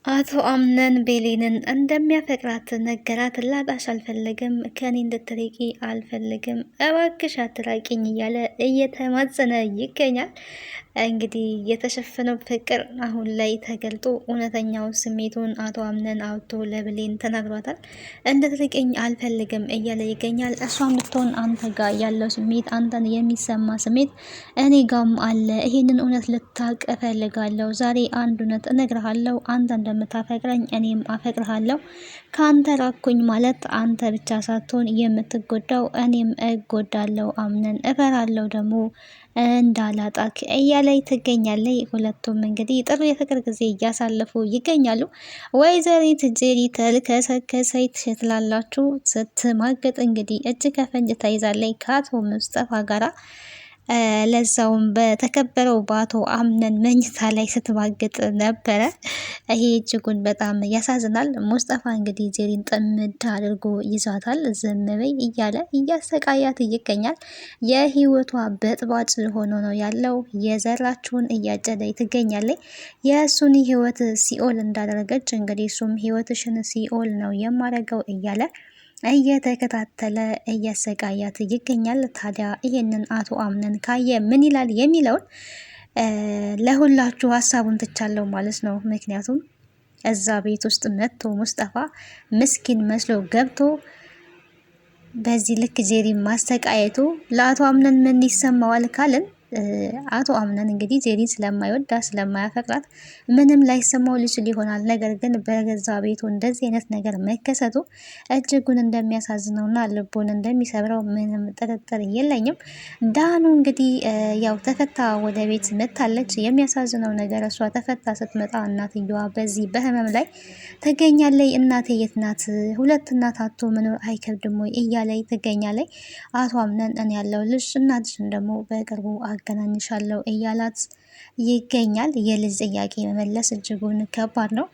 አቶ አምነን ቤሌንን እንደሚያፈቅራት ነገራት። ላጣሽ አልፈልግም፣ ከኔ እንድትርቂ አልፈልግም፣ እባክሽ አትራቂኝ እያለ እየተማጸነ ይገኛል። እንግዲህ የተሸፈነው ፍቅር አሁን ላይ ተገልጦ እውነተኛው ስሜቱን አቶ አምነን አውጥቶ ለብሌን ተናግሯታል። እንድትርቂኝ አልፈልግም እያለ ይገኛል። እሷም ብትሆን አንተ ጋር ያለው ስሜት፣ አንተን የሚሰማ ስሜት እኔ ጋም አለ። ይሄንን እውነት ልታቅ እፈልጋለሁ። ዛሬ አንድ እውነት እነግርሃለሁ። አንተ እንደምታፈቅረኝ እኔም አፈቅርሃለሁ። ከአንተ ራኩኝ ማለት አንተ ብቻ ሳትሆን የምትጎዳው እኔም እጎዳለሁ። አምነን እፈራለሁ ደግሞ እንዳላጣክ እያለይ ትገኛለይ። ሁለቱም እንግዲህ ጥሩ የፍቅር ጊዜ እያሳለፉ ይገኛሉ። ወይዘሪት ጄሪ ተልከሰከሰይ ትላላችሁ። ስትማገጥ እንግዲህ እጅ ከፈንጅ ተይዛለይ ከአቶ ሙስጠፋ ጋራ ለዛውም በተከበረው በአቶ አምነን መኝታ ላይ ስትማግጥ ነበረ። ይሄ እጅጉን በጣም ያሳዝናል። ሙስጠፋ እንግዲህ ጄሪን ጥምድ አድርጎ ይዟታል። ዝም በይ እያለ እያሰቃያት ይገኛል። የህይወቷ በጥባጭ ሆኖ ነው ያለው። የዘራችሁን እያጨደ ትገኛለች። የእሱን ህይወት ሲኦል እንዳደረገች እንግዲህ እሱም ህይወትሽን ሲኦል ነው የማደርገው እያለ እየተከታተለ እያሰቃያት ይገኛል። ታዲያ ይሄንን አቶ አምነን ካየ ምን ይላል የሚለውን ለሁላችሁ ሀሳቡን ትቻለው ማለት ነው። ምክንያቱም እዛ ቤት ውስጥ መጥቶ ሙስጠፋ ምስኪን መስሎ ገብቶ በዚህ ልክ ጄሪ ማስተቃየቱ ለአቶ አምነን ምን ይሰማዋል ካልን አቶ አምነን እንግዲህ ጄሪን ስለማይወዳት ስለማያፈቅራት ምንም ላይሰማው ሊችል ይሆናል። ነገር ግን በገዛ ቤቱ እንደዚህ አይነት ነገር መከሰቱ እጅጉን እንደሚያሳዝነውና ልቡን እንደሚሰብረው ምንም ጥርጥር የለኝም። ዳኑ እንግዲህ ያው ተፈታ ወደ ቤት መታለች። የሚያሳዝነው ነገር እሷ ተፈታ ስትመጣ እናትየዋ በዚህ በህመም ላይ ትገኛለች። እናቴ የት ናት? ሁለት እናት አቶ መኖር አይከብድም ወይ እያለች ትገኛለች። አቶ አምነን እኔ ያለሁልሽ እናትሽን ደግሞ በቅርቡ አገናኝሻለሁ እያላት ይገኛል። የልጅ ጥያቄ መመለስ እጅጉን ከባድ ነው።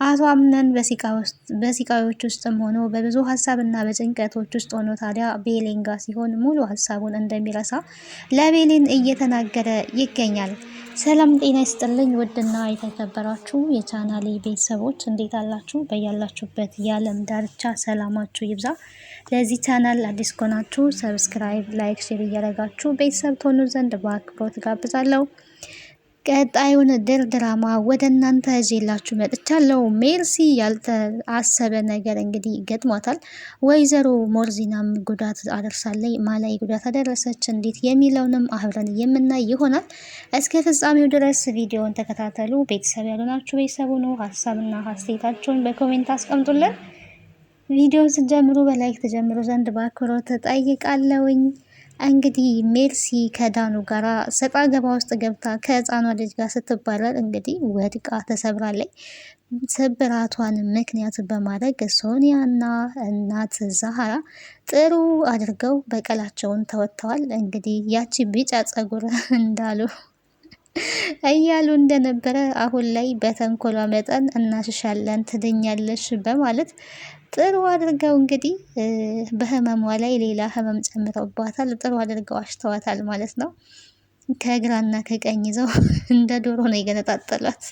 አቶ አምነን በሲቃዮች ውስጥም ሆኖ በብዙ ሀሳብና በጭንቀቶች ውስጥ ሆኖ ታዲያ ቤሌን ጋር ሲሆን ሙሉ ሀሳቡን እንደሚረሳ ለቤሌን እየተናገረ ይገኛል። ሰላም ጤና ይስጥልኝ ውድና የተከበራችሁ የቻናሌ ቤተሰቦች እንዴት አላችሁ? በያላችሁበት የዓለም ዳርቻ ሰላማችሁ ይብዛ። ለዚህ ቻናል አዲስ ከሆናችሁ ሰብስክራይብ፣ ላይክ፣ ሼር እያደረጋችሁ ቤተሰብ ትሆኑ ዘንድ በአክብሮት ጋብዛለሁ። ቀጣዩን ድራማ ወደ እናንተ ይዤላችሁ መጥቻለሁ። ሜርሲ ያልተአሰበ ነገር እንግዲህ ገጥሟታል። ወይዘሮ ሞርዚናም ጉዳት አደርሳለች። ማላይ ጉዳት አደረሰች እንዴት የሚለውንም አብረን የምናይ ይሆናል። እስከ ፍጻሜው ድረስ ቪዲዮውን ተከታተሉ። ቤተሰብ ያልሆናችሁ ቤተሰቡ ነው። ሀሳብና አስተያየታችሁን በኮሜንት አስቀምጡልን። ቪዲዮውን ስትጀምሩ በላይክ ተጀምሩ ዘንድ በአክብሮት ጠይቃለሁኝ። እንግዲህ ሜርሲ ከዳኑ ጋራ ሰጣ ገባ ውስጥ ገብታ ከህፃኗ ልጅ ጋር ስትባረር እንግዲህ ወድቃ ተሰብራለች። ስብራቷን ምክንያት በማድረግ ሶኒያና እናት ዛሃራ ጥሩ አድርገው በቀላቸውን ተወጥተዋል። እንግዲህ ያቺ ቢጫ ጸጉር እንዳሉ እያሉ እንደነበረ አሁን ላይ በተንኮሏ መጠን እናሽሻለን ትድኛለሽ በማለት ጥሩ አድርገው እንግዲህ በህመሟ ላይ ሌላ ህመም ጨምረውባታል። ጥሩ አድርገው አሽተዋታል ማለት ነው። ከግራና ከቀኝ ይዘው እንደ ዶሮ ነው የገነጣጠሏት።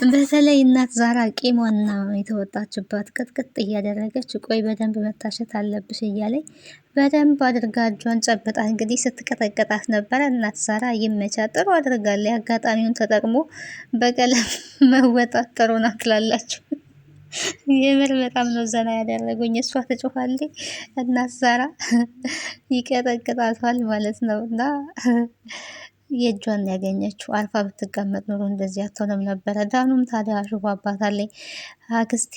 በተለይ እናት ዛራ ቂሟና የተወጣችባት ቅጥቅጥ እያደረገች ቆይ በደንብ መታሸት አለብሽ እያለኝ በደንብ አድርጋ እጇን ጨብጣ እንግዲህ ስትቀጠቀጣት ነበረ። እናት ዛራ ይመቻ ጥሩ አድርጋለች። አጋጣሚውን ተጠቅሞ በቀለም መወጣት ጥሩ ናት ትላላችሁ። የምር በጣም ነው ዘና ያደረጉኝ። እሷ ትጮኻለች እናት ዛራ ይቀጠቅጣታል ማለት ነው። እና የእጇን ያገኘችው አልፋ ብትቀመጥ ኖሮ እንደዚህ አትሆንም ነበረ። ዳኑም ታዲያ አሹፋባታለች። አክስቴ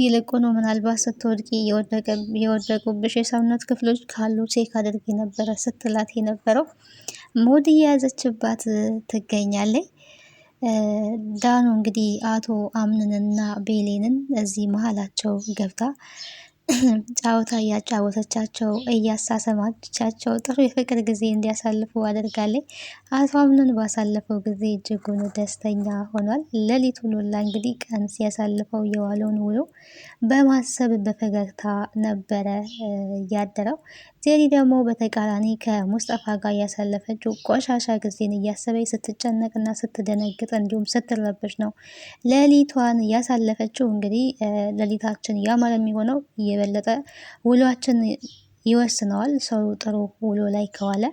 ይልቁኑ ምናልባት ስትወድቂ የወደቁብሽ የሰውነት ክፍሎች ካሉ ቼክ አድርጊ ነበረ ስትላት የነበረው ሙድ እየያዘችባት ትገኛለች። ዳኑ እንግዲህ አቶ አምንንና ቤሌንን እዚህ መሀላቸው ገብታ ጫወታ እያጫወተቻቸው እያሳሰማቻቸው ጥሩ የፍቅር ጊዜ እንዲያሳልፉ አድርጋለች። አቶ አምነን ባሳለፈው ጊዜ እጅጉን ደስተኛ ሆኗል። ሌሊቱን ሁላ እንግዲህ ቀን ሲያሳልፈው የዋለውን ውሎ በማሰብ በፈገግታ ነበረ ያደረው። ዜሪ ደግሞ በተቃራኒ ከሙስጠፋ ጋር ያሳለፈችው ቆሻሻ ጊዜን እያሰበች ስትጨነቅና ስትደነግጥ እንዲሁም ስትረበሽ ነው ሌሊቷን ያሳለፈችው። እንግዲህ ሌሊታችን ያማረ የሚሆነው የበለጠ ውሏችን ይወስነዋል። ሰው ጥሩ ውሎ ላይ ከዋለ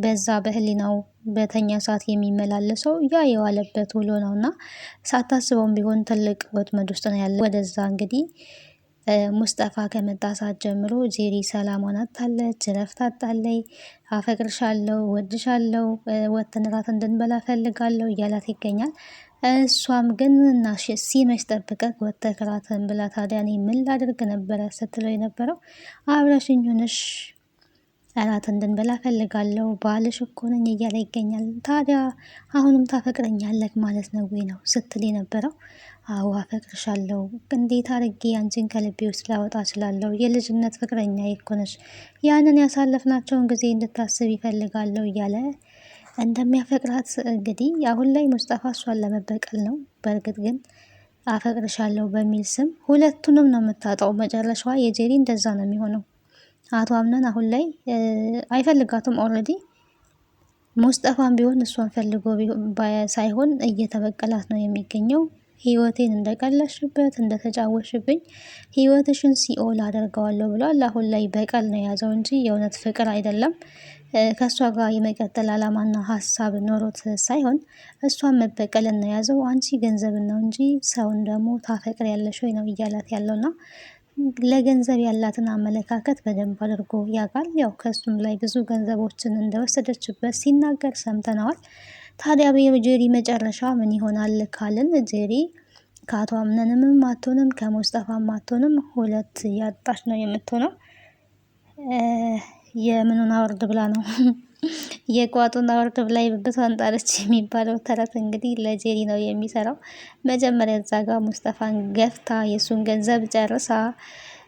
በዛ በህሊናው በተኛ ሰዓት የሚመላለሰው ያ የዋለበት ውሎ ነው እና ሳታስበውም ቢሆን ትልቅ ወጥመድ ውስጥ ነው ያለ። ወደዛ እንግዲህ ሙስጠፋ ከመጣ ሰዓት ጀምሮ ጄሪ ሰላሟን አጣለች፣ እረፍት አጣለች። አፈቅርሻለሁ፣ ወድሻለሁ፣ ወጥተን እራት እንድንበላ ፈልጋለሁ እያላት ይገኛል። እሷም ግን እና ሲመሽ ጠብቀህ ወጥተህ እራትን ብላ። ታዲያ እኔ ምን ላድርግ ነበረ ስትለው የነበረው አብረሽኝ ሆነሽ እራት እንድንበላ ፈልጋለሁ ባልሽ እኮ ነኝ እያለ ይገኛል። ታዲያ አሁንም ታፈቅረኛለህ ማለት ነው ወይ ነው ስትል የነበረው። አዎ አፈቅርሻለሁ፣ እንዴት አድርጌ አንቺን ከልቤ ውስጥ ላወጣ እችላለሁ? የልጅነት ፍቅረኛ እኮ ነሽ፣ ያንን ያሳለፍናቸውን ጊዜ እንድታስብ ይፈልጋለሁ እያለ እንደሚያፈቅራት እንግዲህ አሁን ላይ ሙስጠፋ እሷን ለመበቀል ነው። በእርግጥ ግን አፈቅርሻለሁ በሚል ስም ሁለቱንም ነው የምታጣው። መጨረሻዋ የጄሪ እንደዛ ነው የሚሆነው። አቶ አምነን አሁን ላይ አይፈልጋትም ኦልሬዲ። ሙስጠፋም ቢሆን እሷን ፈልጎ ሳይሆን እየተበቀላት ነው የሚገኘው። ህይወቴን እንደቀለሽበት እንደተጫወሽብኝ ህይወትሽን ሲኦል አደርገዋለሁ ብሏል። አሁን ላይ በቀል ነው የያዘው እንጂ የእውነት ፍቅር አይደለም። ከእሷ ጋር የመቀጠል አላማና ሀሳብ ኖሮት ሳይሆን እሷን መበቀልን ነው የያዘው። አንቺ ገንዘብን ነው እንጂ ሰውን ደግሞ ታፈቅሪያለሽ ወይ ነው እያላት ያለውና ለገንዘብ ያላትን አመለካከት በደንብ አድርጎ ያውቃል። ያው ከሱም ላይ ብዙ ገንዘቦችን እንደወሰደችበት ሲናገር ሰምተነዋል። ታዲያ የጄሪ መጨረሻ ምን ይሆናል ካልን ጄሪ ከአቶ አምነንም አትሆንም ከሙስጠፋም አትሆንም፣ ሁለት ያጣች ነው የምትሆነው። የምኑን አወርድ ብላ ነው የቋጡን አወርድ ብላ የብብቷን ጣለች የሚባለው ተረት እንግዲህ ለጄሪ ነው የሚሰራው። መጀመሪያ እዛ ጋር ሙስጠፋን ገፍታ የእሱን ገንዘብ ጨርሳ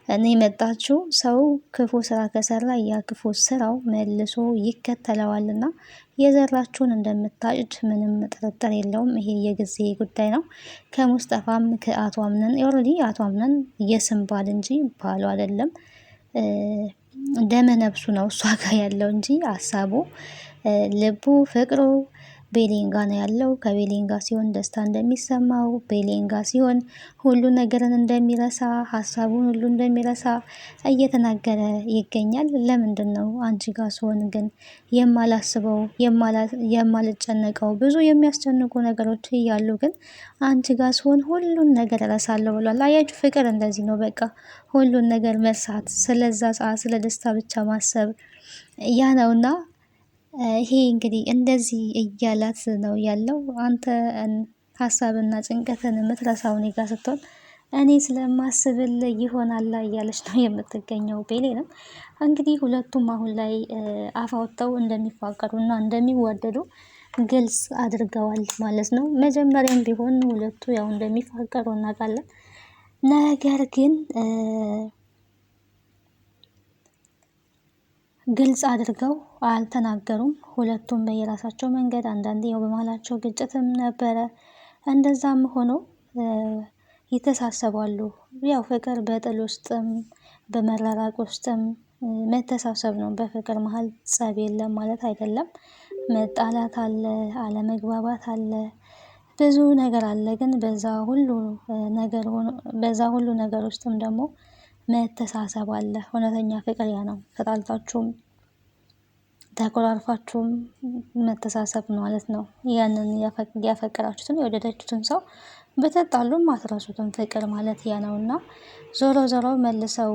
እኔ የመጣችው ሰው ክፉ ስራ ከሰራ ያ ክፉ ስራው መልሶ ይከተለዋልና የዘራችሁን እንደምታጭድ ምንም ጥርጥር የለውም። ይሄ የጊዜ ጉዳይ ነው። ከሙስጠፋም ከአቶ አምነን ኦልሬዲ አቶ አምነን የስም ባል እንጂ ባሉ አይደለም። ደመ ነብሱ ነው እሷ ጋር ያለው እንጂ ሀሳቡ ልቡ ፍቅሩ ቤሌንጋ ነው ያለው። ከቤሌንጋ ሲሆን ደስታ እንደሚሰማው፣ ቤሌንጋ ሲሆን ሁሉ ነገርን እንደሚረሳ፣ ሀሳቡን ሁሉ እንደሚረሳ እየተናገረ ይገኛል። ለምንድን ነው አንቺ ጋር ሲሆን ግን የማላስበው የማልጨነቀው? ብዙ የሚያስጨንቁ ነገሮች እያሉ ግን አንቺ ጋር ሲሆን ሁሉን ነገር እረሳለሁ ብሏል። አያችሁ ፍቅር እንደዚህ ነው። በቃ ሁሉን ነገር መርሳት፣ ስለዛ ሰዓት ስለ ደስታ ብቻ ማሰብ ያ ነውና ይሄ እንግዲህ እንደዚህ እያላት ነው ያለው። አንተ ሀሳብና ጭንቀትን የምትረሳው እኔ ጋር ስትሆን እኔ ስለማስብል ይሆናል እያለች ነው የምትገኘው። ቤሌንም እንግዲህ ሁለቱም አሁን ላይ አፍ አውጥተው እንደሚፋቀሩና እንደሚዋደዱ ግልጽ አድርገዋል ማለት ነው። መጀመሪያም ቢሆን ሁለቱ ያው እንደሚፋቀሩ እናውቃለን። ነገር ግን ግልጽ አድርገው አልተናገሩም። ሁለቱም በየራሳቸው መንገድ አንዳንዴ ያው በመሀላቸው ግጭትም ነበረ። እንደዛም ሆኖ ይተሳሰባሉ። ያው ፍቅር በጥል ውስጥም በመራራቅ ውስጥም መተሳሰብ ነው። በፍቅር መሀል ጸብ የለም ማለት አይደለም። መጣላት አለ፣ አለመግባባት አለ፣ ብዙ ነገር አለ። ግን በዛ ሁሉ ነገር ውስጥም ደግሞ መተሳሰብ አለ። እውነተኛ ፍቅር ያ ነው። ተጣልታችሁም ተኮራርፋችሁም መተሳሰብ ማለት ነው። ያንን ያፈቀራችሁትን የወደዳችሁትን ሰው በተጣሉም አትረሱትም። ፍቅር ማለት ያ ነውና ዞሮ ዞሮ መልሰው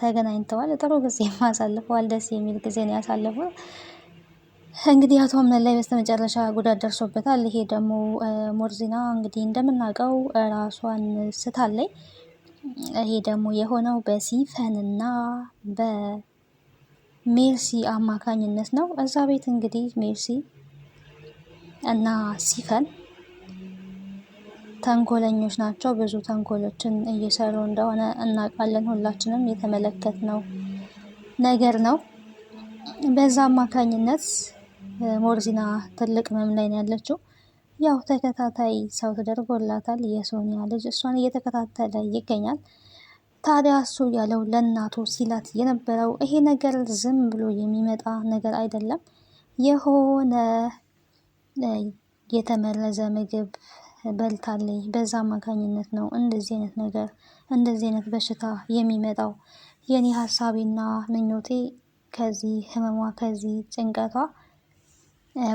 ተገናኝተዋል። ጥሩ ጊዜ አሳልፈዋል። ደስ የሚል ጊዜ ነው ያሳለፉት። እንግዲህ አቶ አምነን ላይ በስተመጨረሻ ጉዳት ደርሶበታል። ይሄ ደግሞ ሞርዚና እንግዲህ እንደምናውቀው ራሷን ስታለይ። ይሄ ደግሞ የሆነው በሲፈንና በሜርሲ አማካኝነት ነው። እዛ ቤት እንግዲህ ሜርሲ እና ሲፈን ተንኮለኞች ናቸው። ብዙ ተንኮሎችን እየሰሩ እንደሆነ እናውቃለን። ሁላችንም የተመለከትነው ነገር ነው። በዛ አማካኝነት ሞርዚና ትልቅ ህመም ላይ ነው ያለችው። ያው ተከታታይ ሰው ተደርጎላታል። የሶኒያ ልጅ እሷን እየተከታተለ ይገኛል። ታዲያ እሱ ያለው ለእናቱ ሲላት የነበረው ይሄ ነገር ዝም ብሎ የሚመጣ ነገር አይደለም፣ የሆነ የተመረዘ ምግብ በልታለች። በዛ አማካኝነት ነው እንደዚህ አይነት ነገር እንደዚህ አይነት በሽታ የሚመጣው። የኔ ሀሳቤና ምኞቴ ከዚህ ህመሟ ከዚህ ጭንቀቷ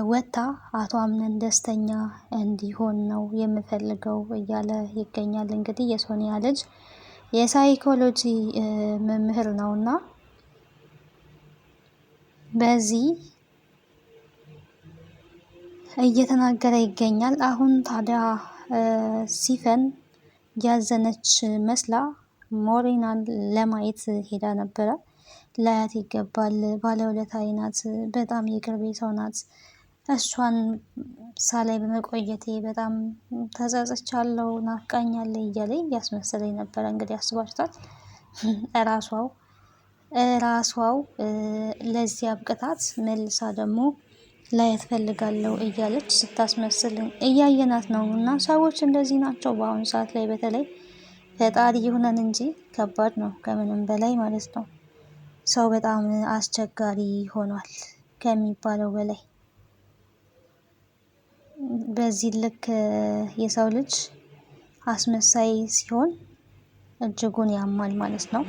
ወጥታ አቶ አምነን ደስተኛ እንዲሆን ነው የምፈልገው እያለ ይገኛል። እንግዲህ የሶኒያ ልጅ የሳይኮሎጂ መምህር ነውና በዚህ እየተናገረ ይገኛል። አሁን ታዲያ ሲፈን ያዘነች መስላ ሞሪናን ለማየት ሄዳ ነበረ። ላያት ይገባል፣ ባለውለታዬ ናት፣ በጣም የቅርቤ ሰው ናት። እሷን ሳላይ በመቆየቴ በጣም ተጸጽቻለሁ፣ ናፍቃኛለች እያለ እያስመሰለኝ ነበረ። እንግዲህ አስባችኋል። እራሷው ለዚህ አብቅታት መልሳ ደግሞ ላያት ፈልጋለሁ እያለች ስታስመስል እያየናት ነው። እና ሰዎች እንደዚህ ናቸው በአሁኑ ሰዓት ላይ። በተለይ ፈጣሪ ይሁነን እንጂ ከባድ ነው ከምንም በላይ ማለት ነው። ሰው በጣም አስቸጋሪ ሆኗል ከሚባለው በላይ። በዚህ ልክ የሰው ልጅ አስመሳይ ሲሆን እጅጉን ያማል ማለት ነው።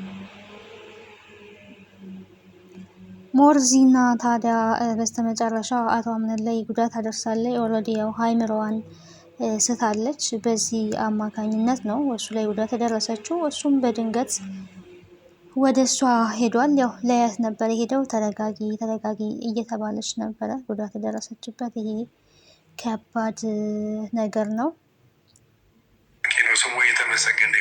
ሞርዚና ታዲያ በስተመጨረሻ አቶ አምነን ላይ ጉዳት አደርሳለች። ኦልሬዲ ያው ሃይምሮዋን ስታለች። በዚህ አማካኝነት ነው እሱ ላይ ጉዳት የደረሰችው። እሱም በድንገት ወደ እሷ ሄዷል። ያው ለያት ነበር የሄደው። ተረጋጊ ተረጋጊ እየተባለች ነበረ ጉዳት የደረሰችበት። ይሄ ከባድ ነገር ነው። ስሙ የተመሰገነ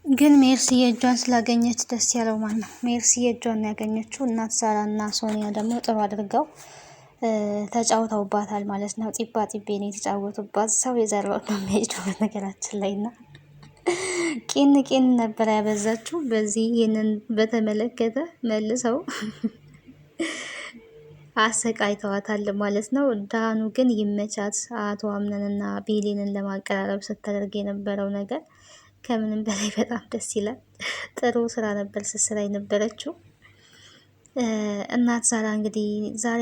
ግን ሜርሲ የእጇን ስላገኘች ደስ ያለው ማን ነው? ሜርሲ የእጇን ያገኘችው። እናት ሳራ እና ሶኒያ ደግሞ ጥሩ አድርገው ተጫውተውባታል ማለት ነው። ጢባ ጢቤ ነው የተጫወቱባት። ሰው የዘራው ነው የሚሄደው በነገራችን ላይ እና ቂን ነበር ያበዛችው። በዚህ ይህንን በተመለከተ መልሰው አሰቃይተዋታል ማለት ነው። ዳኑ ግን ይመቻት። አቶ አምነንና ቤሊንን ለማቀራረብ ስታደርግ የነበረው ነገር ከምንም በላይ በጣም ደስ ይላል። ጥሩ ስራ ነበር ስትሰራ የነበረችው። እናት ዛራ እንግዲህ ዛሬ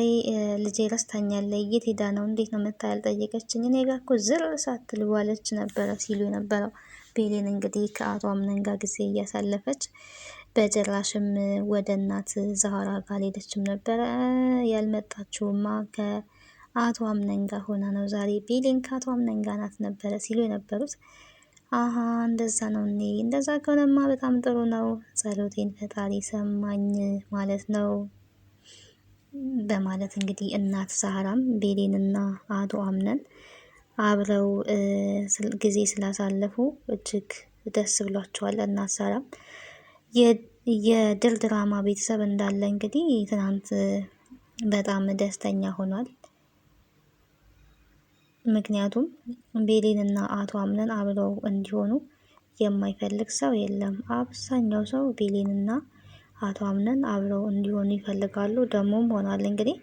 ልጄ ረስታኛለች፣ የት ሄዳ ነው? እንዴት ነው መታ ያልጠየቀችኝ? እኔ ጋር እኮ ዝር ሳትል ዋለች ነበረ ሲሉ የነበረው። ቤሊን እንግዲህ ከአቶ አምነን ጋር ጊዜ እያሳለፈች በጭራሽም ወደ እናት ዛራ ጋር ሄደችም ነበረ። ያልመጣችውማ ከአቶ አምነን ጋር ሆና ነው። ዛሬ ቤሊን ከአቶ አምነን ጋር ናት ነበረ ሲሉ የነበሩት። አሀ እንደዛ ነው። እኔ እንደዛ ከሆነማ በጣም ጥሩ ነው። ጸሎቴን ፈጣሪ ሰማኝ ማለት ነው በማለት እንግዲህ እናት ዛራም ቤሌንና አቶ አምነን አብረው ጊዜ ስላሳለፉ እጅግ ደስ ብሏቸዋል። እናት ዛራም የድል ድራማ ቤተሰብ እንዳለ እንግዲህ ትናንት በጣም ደስተኛ ሆኗል። ምክንያቱም ቤሌን እና አቶ አምነን አብረው እንዲሆኑ የማይፈልግ ሰው የለም። አብዛኛው ሰው ቤሌን እና አቶ አምነን አብረው እንዲሆኑ ይፈልጋሉ። ደግሞም ሆኗል። እንግዲህ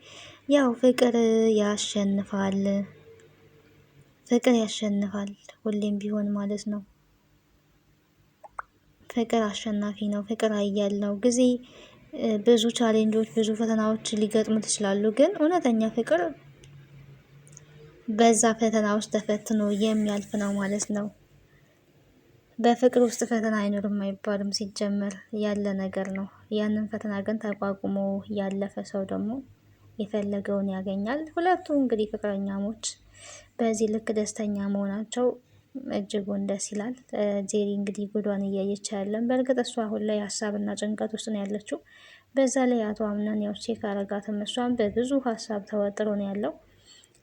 ያው ፍቅር ያሸንፋል፣ ፍቅር ያሸንፋል ሁሌም ቢሆን ማለት ነው። ፍቅር አሸናፊ ነው። ፍቅር ኃያል ነው። ጊዜ ብዙ ቻሌንጆች፣ ብዙ ፈተናዎች ሊገጥሙት ይችላሉ። ግን እውነተኛ ፍቅር በዛ ፈተና ውስጥ ተፈትኖ የሚያልፍ ነው ማለት ነው። በፍቅር ውስጥ ፈተና አይኖርም አይባልም። ሲጀመር ያለ ነገር ነው። ያንን ፈተና ግን ተቋቁሞ ያለፈ ሰው ደግሞ የፈለገውን ያገኛል። ሁለቱ እንግዲህ ፍቅረኛሞች በዚህ ልክ ደስተኛ መሆናቸው እጅጉን ደስ ይላል። ጄሪ እንግዲህ ጉዷን እያየች ያለን። በእርግጥ እሷ አሁን ላይ ሀሳብና ጭንቀት ውስጥ ነው ያለችው። በዛ ላይ አቶ አምነን ያው ቼክ አረጋትም። እሷን በብዙ ሀሳብ ተወጥሮ ነው ያለው።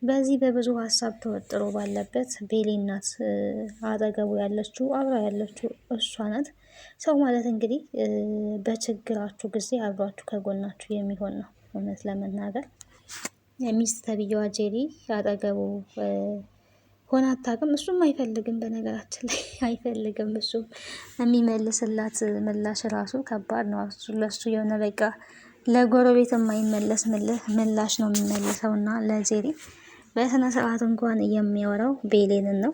በዚህ በብዙ ሀሳብ ተወጥሮ ባለበት ቤሌን ናት አጠገቡ ያለችው፣ አብራ ያለችው እሷ ናት። ሰው ማለት እንግዲህ በችግራችሁ ጊዜ አብሯችሁ ከጎናችሁ የሚሆን ነው። እውነት ለመናገር የሚስት ተብዬዋ ጄሪ አጠገቡ ሆና አታውቅም። እሱም አይፈልግም፣ በነገራችን ላይ አይፈልግም። እሱም የሚመልስላት ምላሽ ራሱ ከባድ ነው። ለሱ የሆነ በቃ ለጎረቤት የማይመለስ ምላሽ ነው የሚመልሰው እና ለጄሪ በስነ ስርዓት እንኳን የሚያወራው ቤሌንን ነው።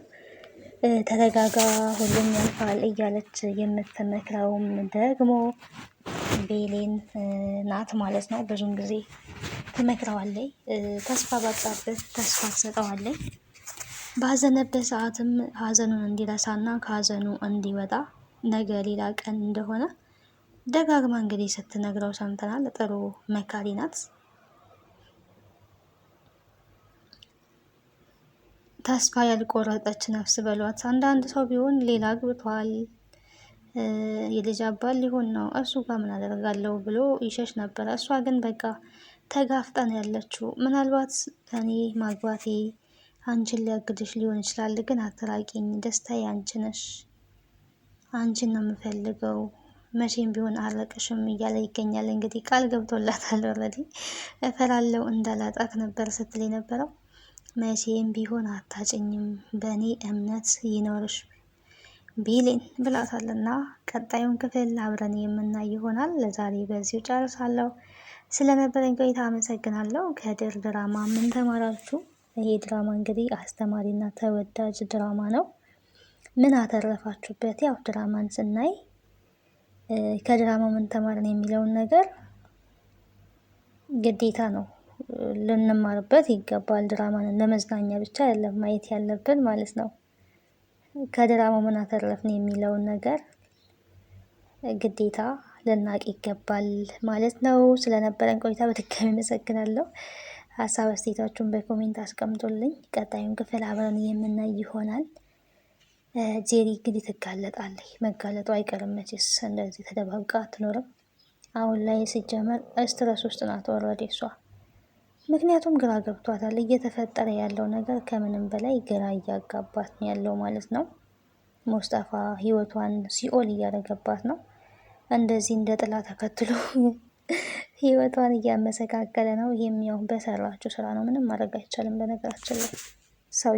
ተረጋጋ፣ ሁሉም ያልፋል እያለች የምትመክረውም ደግሞ ቤሌን ናት ማለት ነው። ብዙም ጊዜ ትመክረዋለች፣ ተስፋ ባጣበት ተስፋ ትሰጠዋለች። ባዘነበት ሰዓትም ሀዘኑን እንዲረሳና ከሀዘኑ እንዲወጣ ነገ ሌላ ቀን እንደሆነ ደጋግማ እንግዲህ ስትነግረው ሰምተናል። ጥሩ መካሪ ናት። ተስፋ ያልቆረጠች ነፍስ በሏት። አንዳንድ ሰው ቢሆን ሌላ አግብቷል፣ የልጅ አባት ሊሆን ነው፣ እሱ ጋር ምን አደርጋለሁ ብሎ ይሸሽ ነበረ። እሷ ግን በቃ ተጋፍጠን ያለችው ምናልባት እኔ ማግባቴ አንቺን ሊያግድሽ ሊሆን ይችላል፣ ግን አትራቂኝ፣ ደስታዬ አንቺ ነሽ፣ አንቺን ነው የምፈልገው፣ መቼም ቢሆን አረቅሽም እያለ ይገኛል። እንግዲህ ቃል ገብቶላታል። ኦልሬዲ እፈላለው እንዳላጣት ነበር ስትል የነበረው። መቼም ቢሆን አታጭኝም፣ በእኔ እምነት ይኖርሽ ቢሌን ብላታልና ቀጣዩን ክፍል አብረን የምናይ ይሆናል። ለዛሬ በዚሁ ጨርሳለሁ። ስለነበረኝ ቆይታ አመሰግናለሁ። ከድር ድራማ ምን ተማራችሁ? ይሄ ድራማ እንግዲህ አስተማሪና ተወዳጅ ድራማ ነው። ምን አተረፋችሁበት? ያው ድራማን ስናይ ከድራማው ምን ተማርን የሚለውን ነገር ግዴታ ነው ልንማርበት ይገባል። ድራማን ለመዝናኛ ብቻ አይደለም ማየት ያለብን ማለት ነው። ከድራማው ምን አተረፍን የሚለውን ነገር ግዴታ ልናቅ ይገባል ማለት ነው። ስለነበረን ቆይታ በድጋሚ አመሰግናለሁ። ሀሳብ አስተያየታችሁን በኮሜንት አስቀምጡልኝ። ቀጣዩን ክፍል አብረን የምናይ ይሆናል። ጄሪ እንግዲህ ትጋለጣለች። መጋለጡ አይቀርም መቼስ፣ እንደዚህ ተደባብቃ አትኖርም። አሁን ላይ ሲጀመር ስትረስ ውስጥ ናት ኦልሬዲ እሷ። ምክንያቱም ግራ ገብቷታል። እየተፈጠረ ያለው ነገር ከምንም በላይ ግራ እያጋባት ያለው ማለት ነው። ሙስጠፋ ህይወቷን ሲኦል እያደረገባት ነው። እንደዚህ እንደ ጥላ ተከትሎ ህይወቷን እያመሰቃቀለ ነው። ይሄም ያው በሰራችው ስራ ነው። ምንም ማድረግ አይቻልም። በነገራችን ላይ ሰው